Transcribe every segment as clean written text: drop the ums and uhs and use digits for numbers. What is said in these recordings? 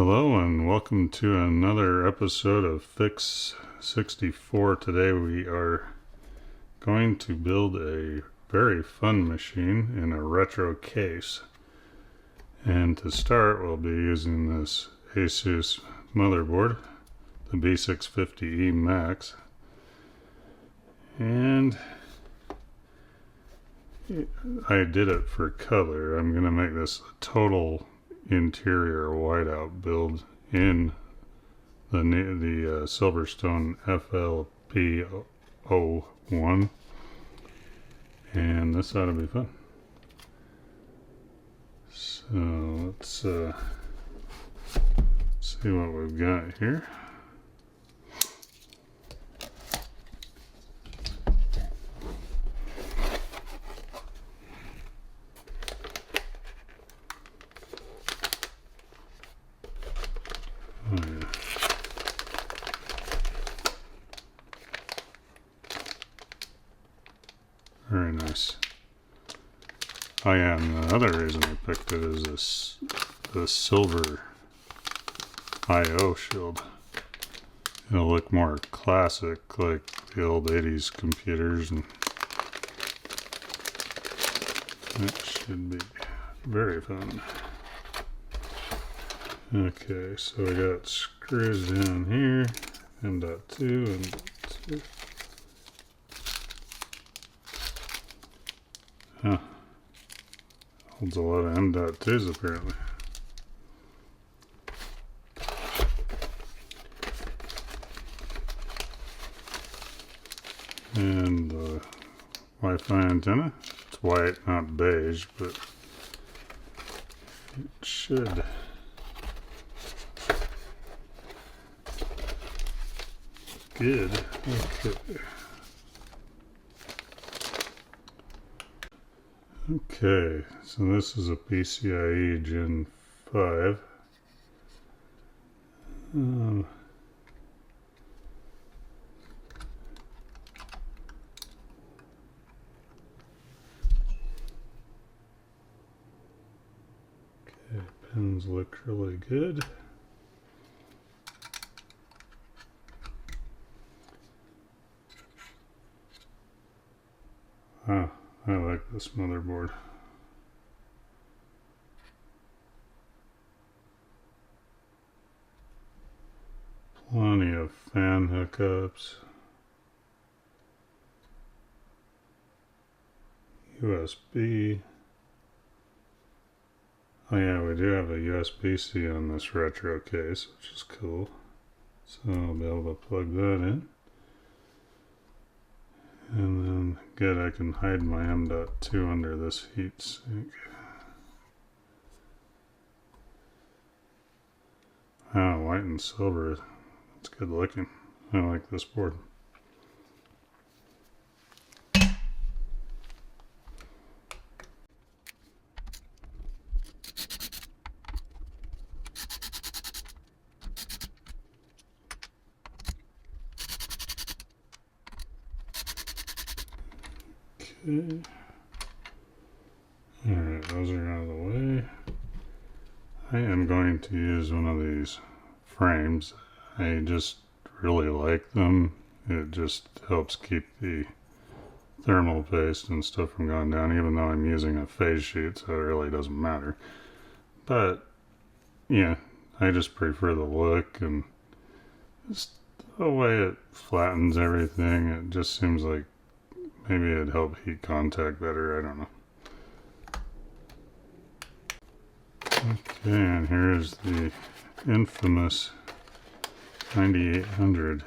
Hello and welcome to another episode of Fix 64. Today we are going to build a very fun machine in a retro case. And to start, we'll be using this Asus motherboard, the B650E Max. And I did it for color. I'm going to make this a total interior whiteout build in the Silverstone FLPO1, and this ought to be fun. So let's see what we've got here. Very nice. Oh yeah, and the other reason I picked it is the silver I/O shield. It'll look more classic, like the old 80s computers, and that should be very fun. Okay, so we got screws down here, M.2 and M.2. Huh. Holds a lot of M.2s apparently. And the Wi-Fi antenna. It's white, not beige, but it should good. Okay. Okay, so this is a PCIe Gen 5. Okay, pins look really good. Ah, I like this motherboard. Plenty of fan hookups. USB. Oh yeah, we do have a USB-C on this retro case, which is cool. So I'll be able to plug that in. And then, good, I can hide my M.2 under this heatsink. Ah, white and silver. That's good looking. I like this board. Okay. Alright, those are out of the way. I am going to use one of these frames. I just really like them. It just helps keep the thermal paste and stuff from going down, even though I'm using a Phasesheet, so it really doesn't matter. But yeah, I just prefer the look and just the way it flattens everything. It just seems like maybe it'd help heat contact better, I don't know. Okay, and here's the infamous 9800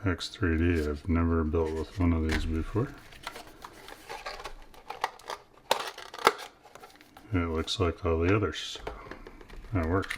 X3D. I've never built with one of these before. It looks like all the others. That works.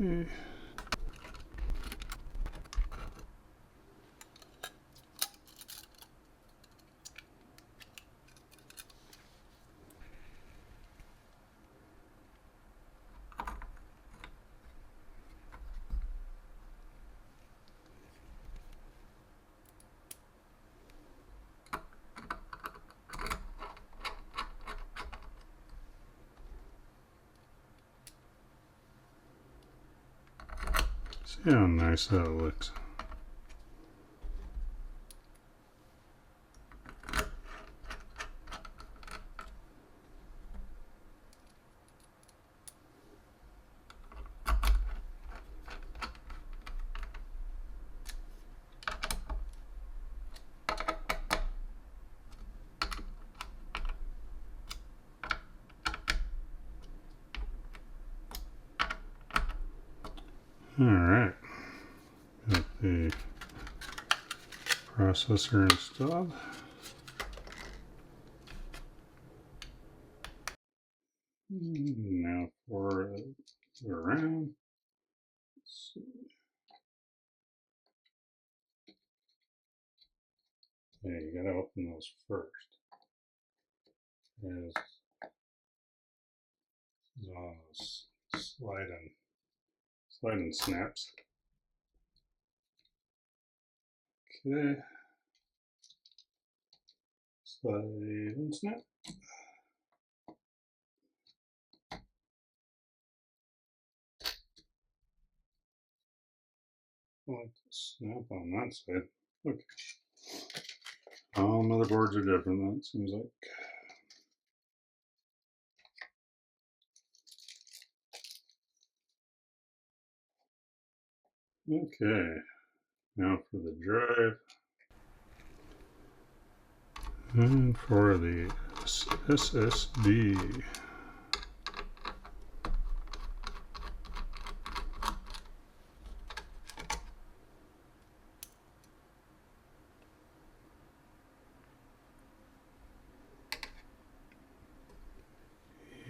Okay. See how nice that looks. Alright, got the processor installed. Now for the RAM. Let's see. Yeah, you gotta open those first. There's sliding snaps. Okay. Slide and snap. I like to snap on that side. Okay. All motherboards are different, that seems like. Okay. Now for the drive. And for the SSD.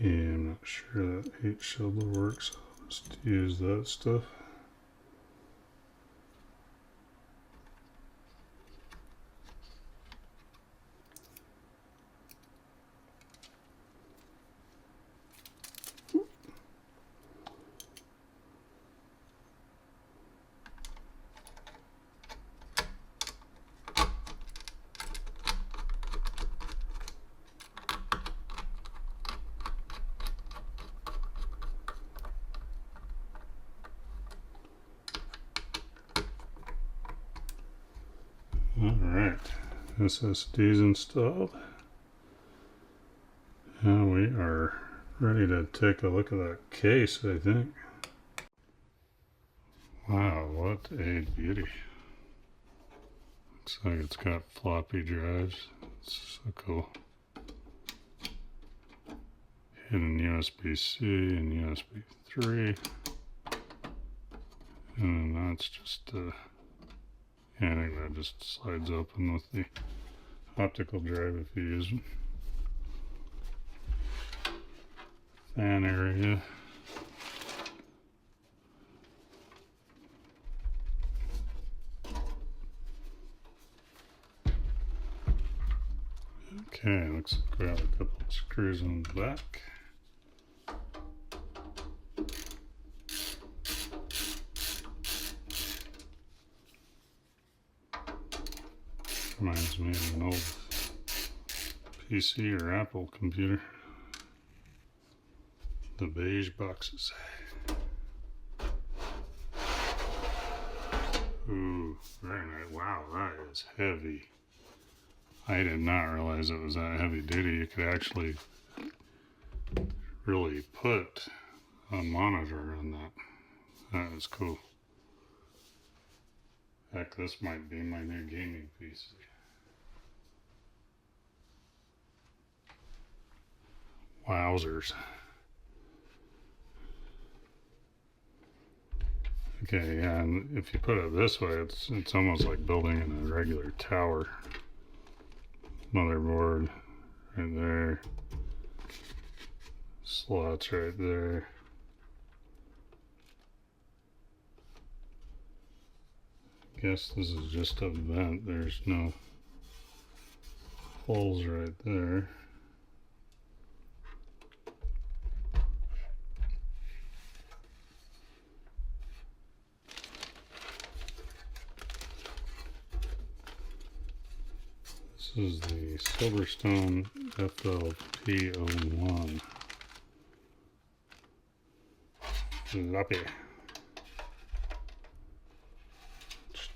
Yeah, I'm not sure that 8 shoulder works. I'll just use that stuff. Alright, SSD's installed. Now we are ready to take a look at that case, I think. Wow, what a beauty. Looks like it's got floppy drives. It's so cool. Hidden USB-C and USB 3. And then that's just yeah, I think that just slides open with the optical drive if you use them. Fan area. Okay, looks like we have a couple of screws on the back. Reminds me of an old PC or Apple computer. The beige boxes. Ooh, very nice. Wow, that is heavy. I did not realize it was that heavy duty. You could actually really put a monitor on that. That is cool. Heck, this might be my new gaming PC. Wowzers. Okay, yeah, and if you put it this way, it's almost like building in a regular tower. Motherboard right there. Slots right there. guess this is just a vent. There's no holes right there. This is the Silverstone FLPO1 floppy.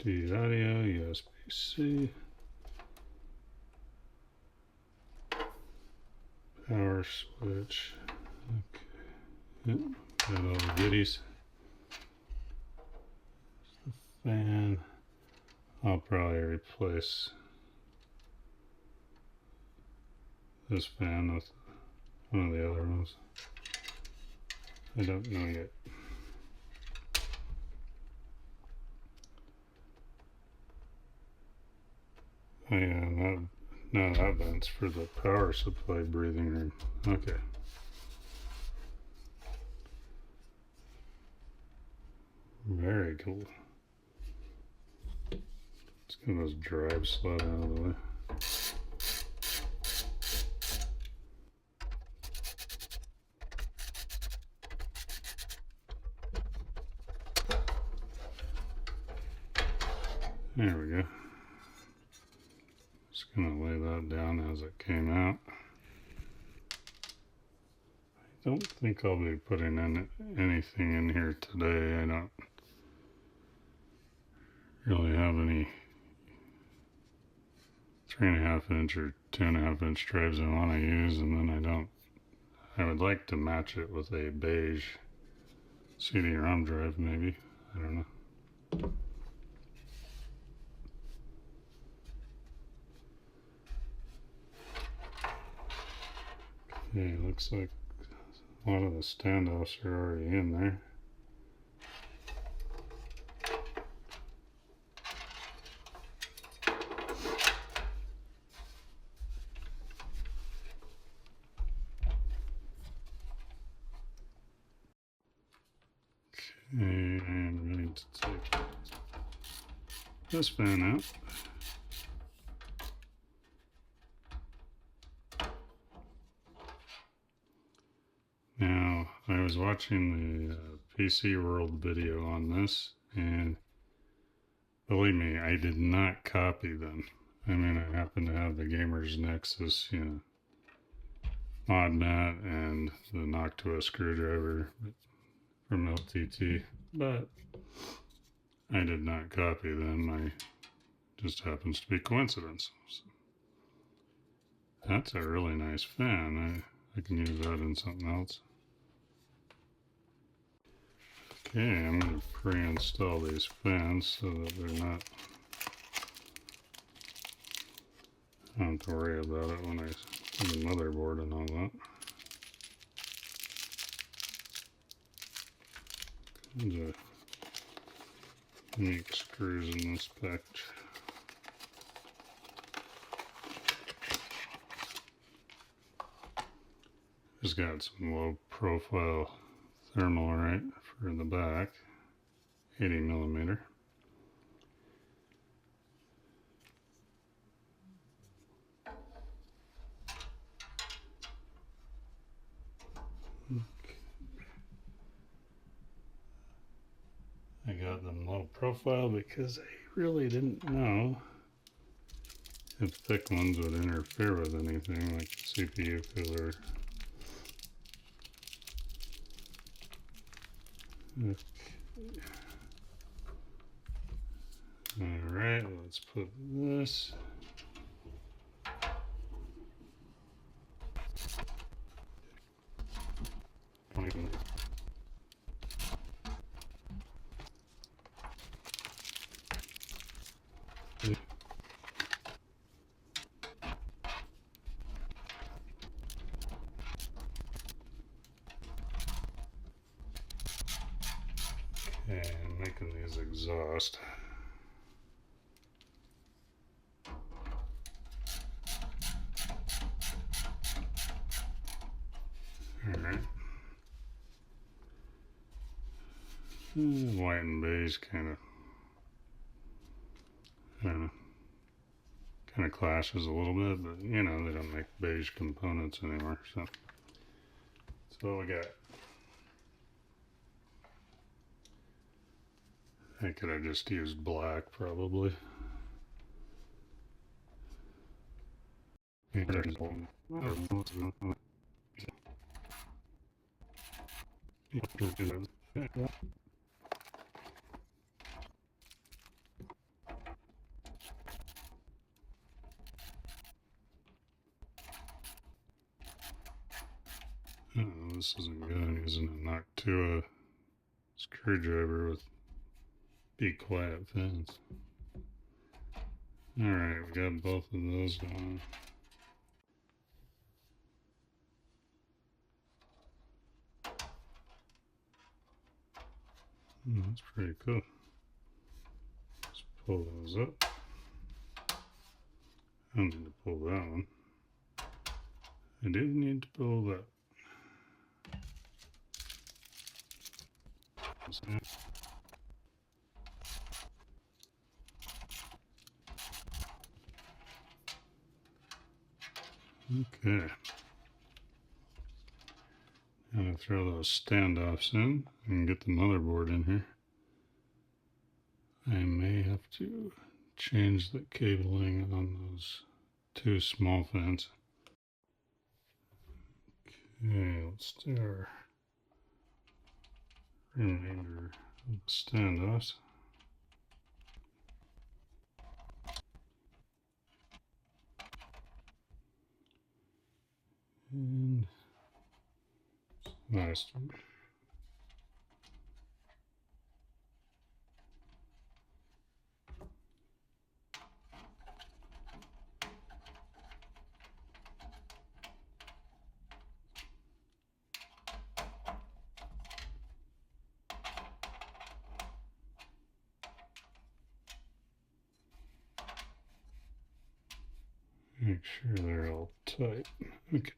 HD audio, USB-C, power switch. Okay, yep, got all the goodies. There's the fan. I'll probably replace this fan with one of the other ones. I don't know yet. Oh yeah, that vent's for the power supply breathing room. Okay. Very cool. Let's get this drive slot out of the way. There we go. Just gonna lay that down as it came out. I don't think I'll be putting in anything in here today. I don't really have any 3.5 inch or 2.5 inch drives I want to use, and then I would like to match it with a beige CD-ROM drive maybe. I don't know. Okay, looks like a lot of the standoffs are already in there. Okay, I'm ready to take this fan out. Now, I was watching the PC World video on this, and believe me, I did not copy them. I mean, I happen to have the Gamers Nexus, mod mat and the Noctua screwdriver from LTT, but I did not copy them. I just happens to be coincidence. So, that's a really nice fan. I can use that in something else. Okay, I'm going to pre-install these fans so that they're not, I don't have to worry about it when I do the motherboard and all that. There's a unique screws in this package. It's got some low profile Thermalright for the back, 80mm. Okay. I got them low profile because I really didn't know if thick ones would interfere with anything like the CPU cooler. Okay. Alright, let's put this. Okay, I'm making these exhaust. Alright. White and beige kind of I don't know. Kind of clashes a little bit, but you know, they don't make beige components anymore, so that's what we got. I could have just used black, probably. Oh, this isn't good. I'm using a Noctua screwdriver with Be Quiet fins. Alright, we got both of those going. That's pretty cool. Let's pull those up. I don't need to pull that one. I do need to pull that. Okay. I'm going to throw those standoffs in and get the motherboard in here. I may have to change the cabling on those two small fans. Okay, let's do our remainder of the standoffs. And last one. Make sure they're all tight. Okay.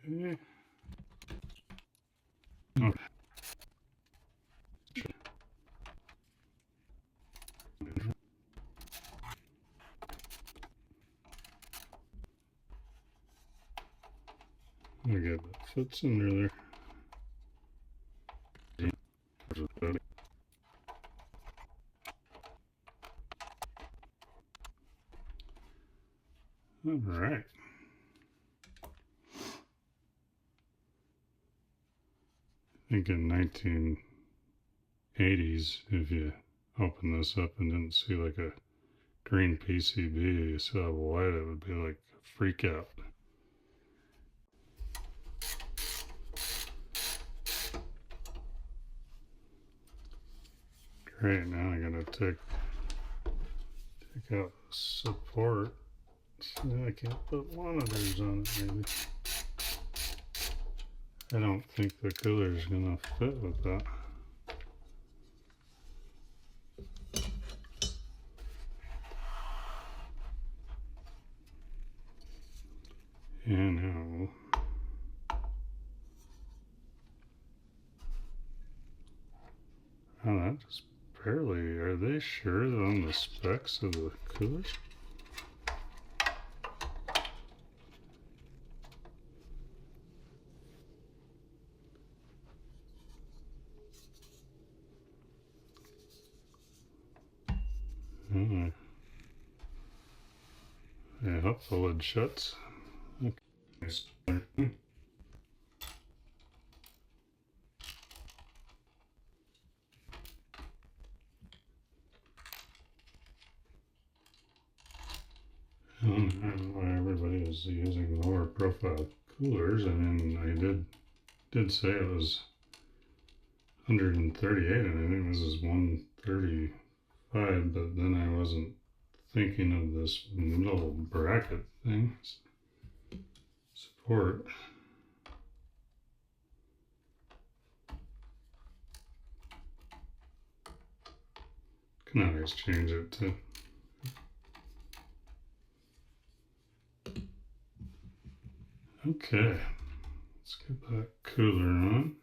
Okay. Okay. Okay, that fits under there. All right. I think in 1980s, if you open this up and didn't see like a green PCB, you saw white, it would be like a freak out. Great, now I gotta take out the support. So I can't put monitors on it maybe. I don't think the cooler is gonna fit with that. Yeah, no. Oh, that just barely. Are they sure on the specs of the coolers? I hope the lid shuts. Okay. I don't know why everybody is using lower profile coolers. I mean, I did say it was 138, and I think this is 135, but then I wasn't thinking of this little bracket thing. Support. Can always change it to okay. Let's get that cooler on.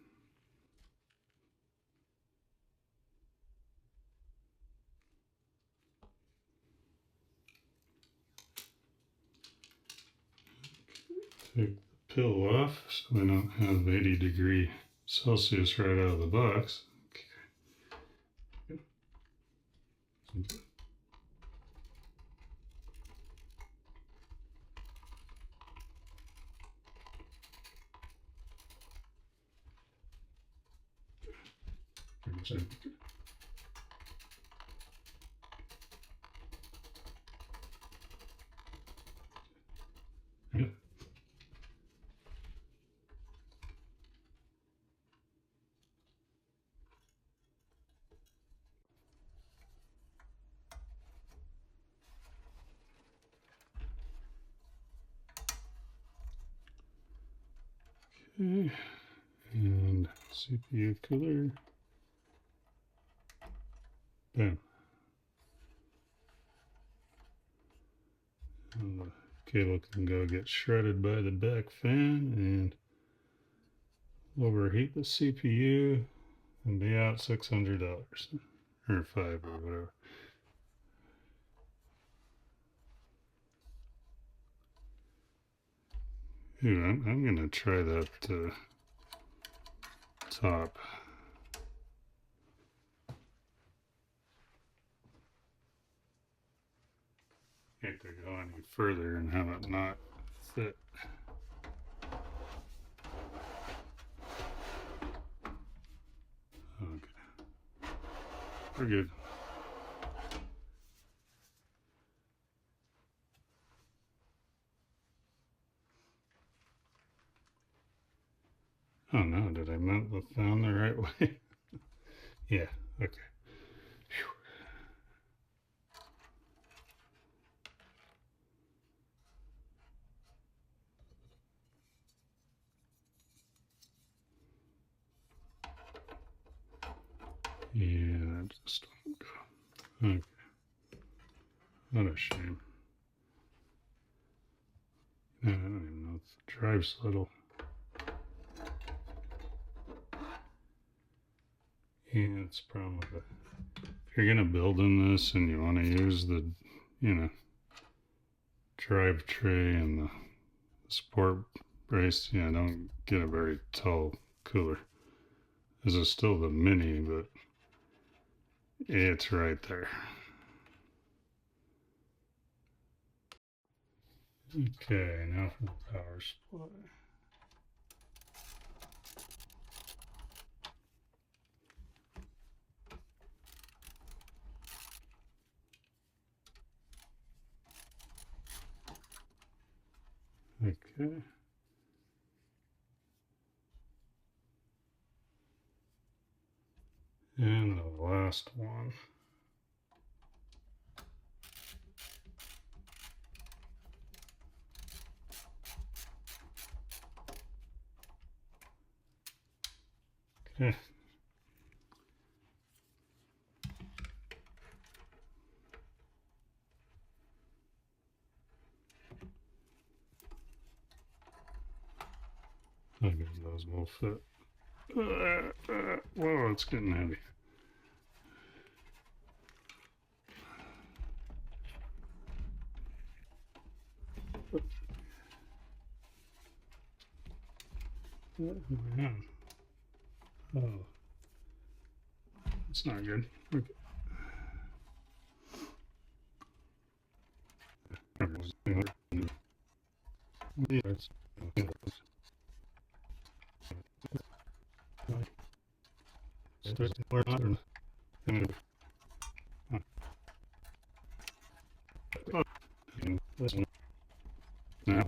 Take the pill off so we don't have 80 °C right out of the box. Okay. Yeah. Okay, and CPU cooler. Bam. And the cable can go get shredded by the back fan and overheat the CPU and be out $600 or $5 or whatever. Ooh, I'm gonna try that top. Can't to go any further and have it not fit. Okay, we're good. Oh no, did I mount the fan the right way? Yeah, okay. Yeah, that just won't go. Okay. What a shame. I don't even know if the drive's little. Yeah, that's the problem with it. If you're gonna build in this and you want to use the, drive tray and the support brace, yeah, don't get a very tall cooler. This is still the mini, but it's right there. Okay, now for the power supply. Okay. And the last one. Okay. I guess those will fit. Whoa, it's getting heavy. Yeah. Oh, it's not good. Okay. now.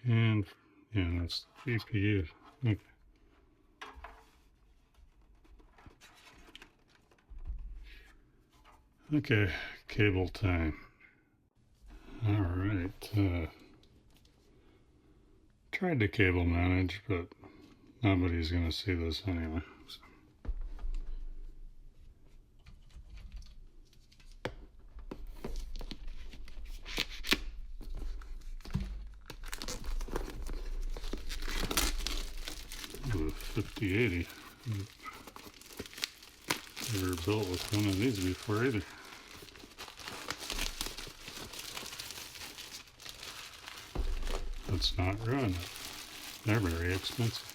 And yeah, that's the GPU. Okay. Okay, cable time. All right. Tried to cable manage, but nobody's going to see this anyway. So. Ooh, 5080. Never built with one of these before either. Let's not ruin it. They're very expensive.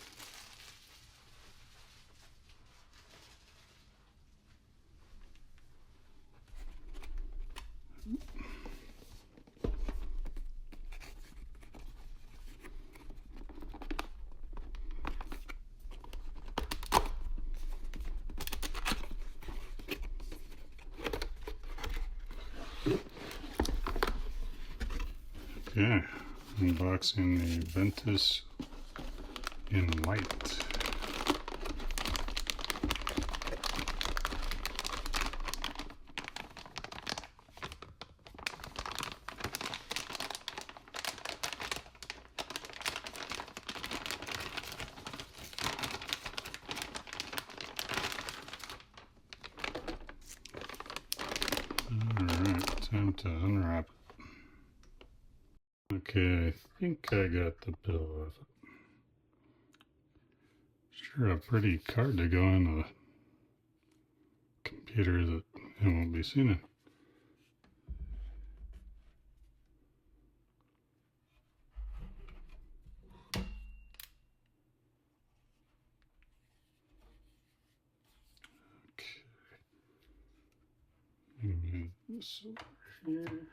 Okay, unboxing the Ventus in white. Alright, time to unwrap it. Okay, I think I got the bill of it. Sure, a pretty card to go on a computer that it won't be seen in. Okay. Move this over here.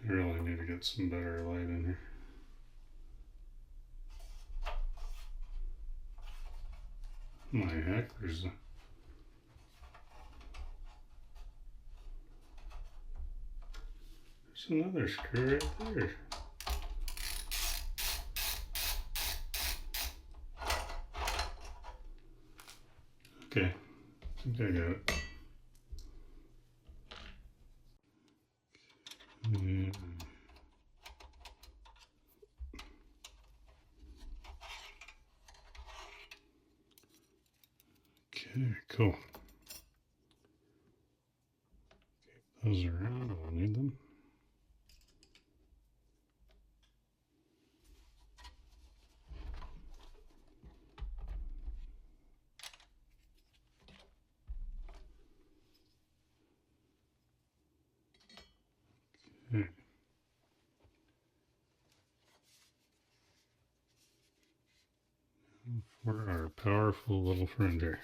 I really need to get some better light in here. My heck, there's another screw right there. Okay, I think I got it. Yeah. Okay, cool. Keep those around, I'll need them. Okay. For our powerful little friend here.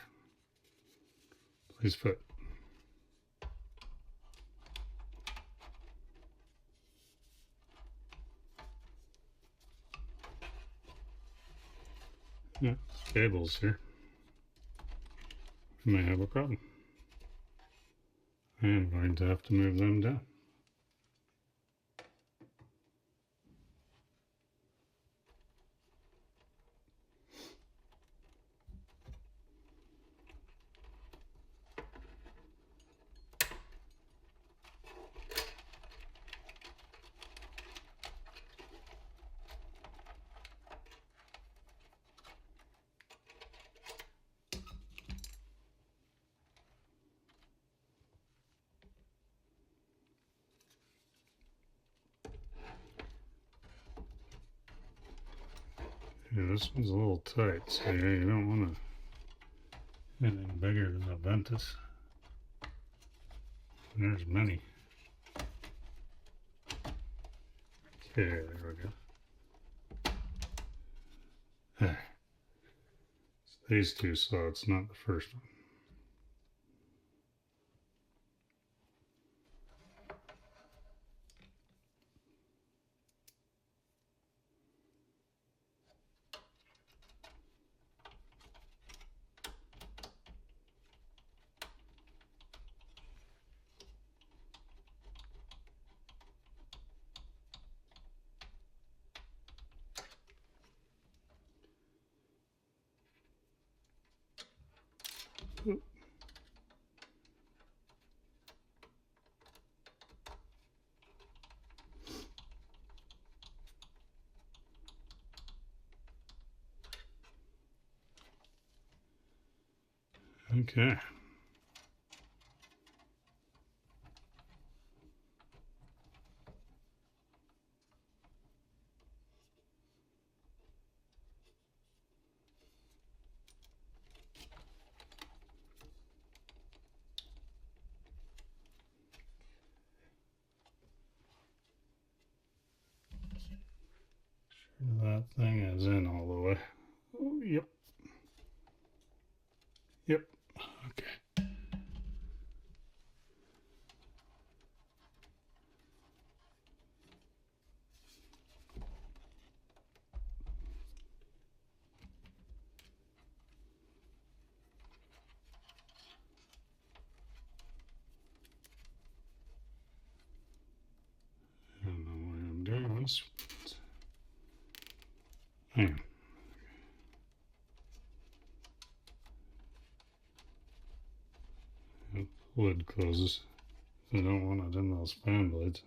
Please put. Yeah, cables here. We may have a problem. I am going to have to move them down. Yeah, this one's a little tight, so yeah, you don't want to anything bigger than a Ventus. There's many. Okay, there we go. It's these two, so it's not the first one. Okay. That thing is in all the way. Oh, yep. Yep. Okay. I don't know why I'm doing this. Hang on. The lid closes. I don't want it in those fan blades.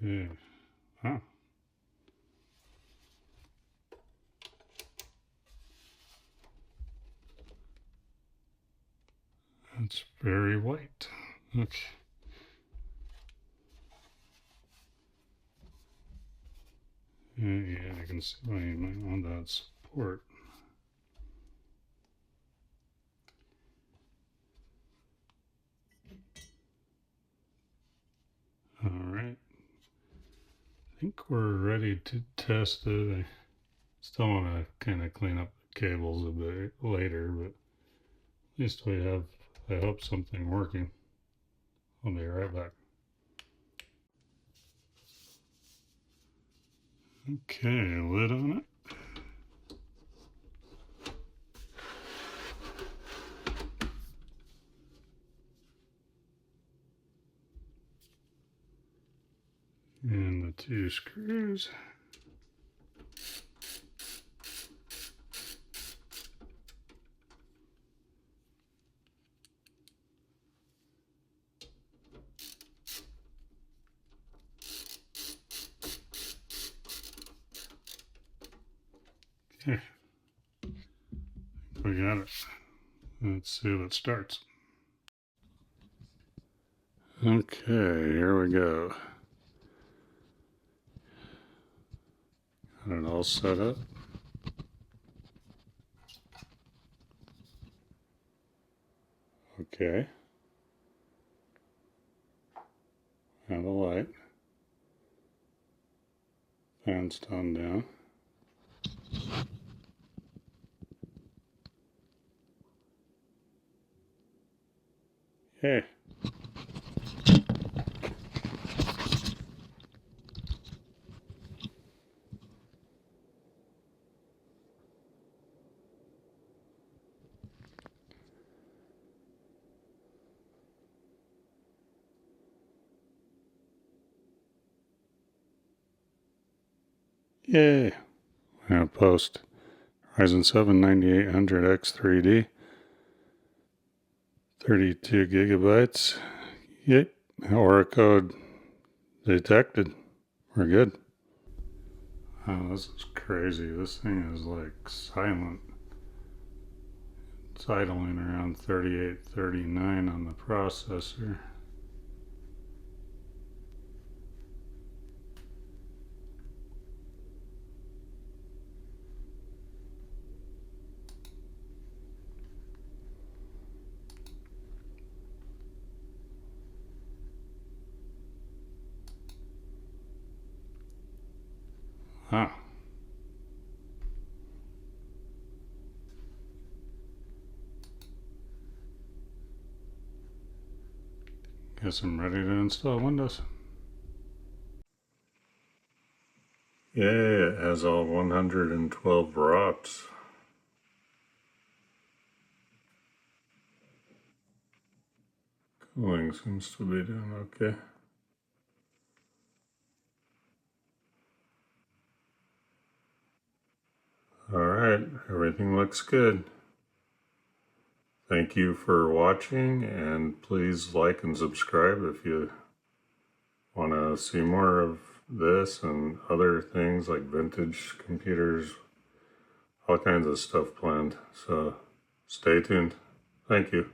Okay. Ah. That's very white. Okay. Yeah, I can see why you might want that support. All right. I think we're ready to test it. I still want to kind of clean up the cables a bit later, but at least we have, I hope, something working. I'll be right back. Okay, lid on it. And the two screws. Okay, we got it. Let's see if it starts. Okay, here we go. Got it all set up. Okay. Have a light. Fan's turned down. Hey. Yay. I'm going to post Ryzen 7 9800X3D. 32 gigabytes. Yep. Orico detected. We're good. Oh, this is crazy. This thing is like silent. It's idling around 38, 39 on the processor. Ah. Guess I'm ready to install Windows. Yay, it has all 112 ROPs. Cooling seems to be doing okay. Alright, everything looks good. Thank you for watching, and please like and subscribe if you want to see more of this and other things like vintage computers, all kinds of stuff planned. So stay tuned. Thank you.